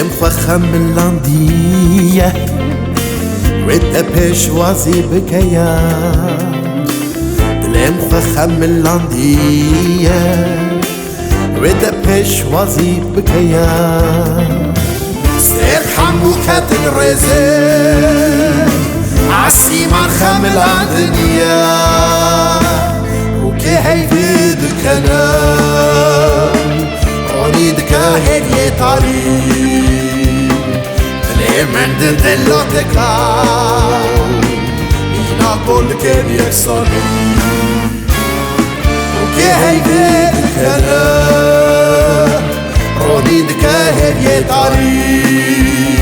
دلم فخم اللاندية وده بشوازي بكيا دلم فخم اللاندية وده بشوازي بكيا سير حمو كاتن رزق عسي مرخم اللاندية وكي هيفيدك انا رونيدك هدية طريق من دلوتك مينا كل كان يكسرني وكي هيدك انا رونيدك هدية طريق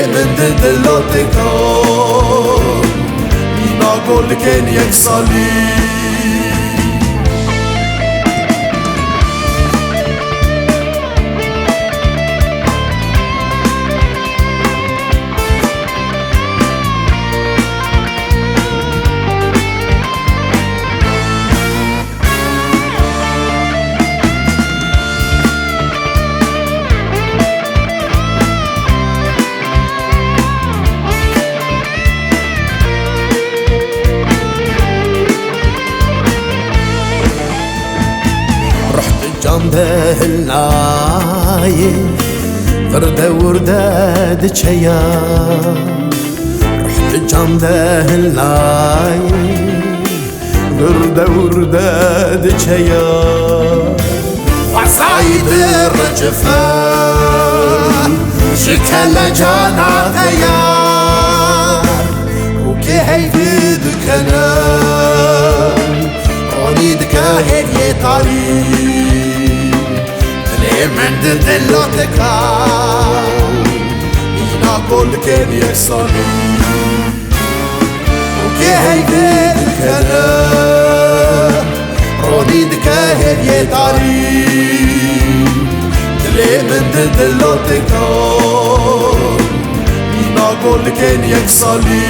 من دلوتك مينا كل كان يكسرني جامده الناي وردة وردة دشيا رحت جامده الناي وردة وردة دشيا وعصايد الرجفان شكل جانا غيار وكي هيفيدك انا رونيدك هدية طريق من دلوتك مينا كل كان يكسرني وكي هيفيدك انا رونيدك هدية طريق من دلوتك مينا كل كان يكسرني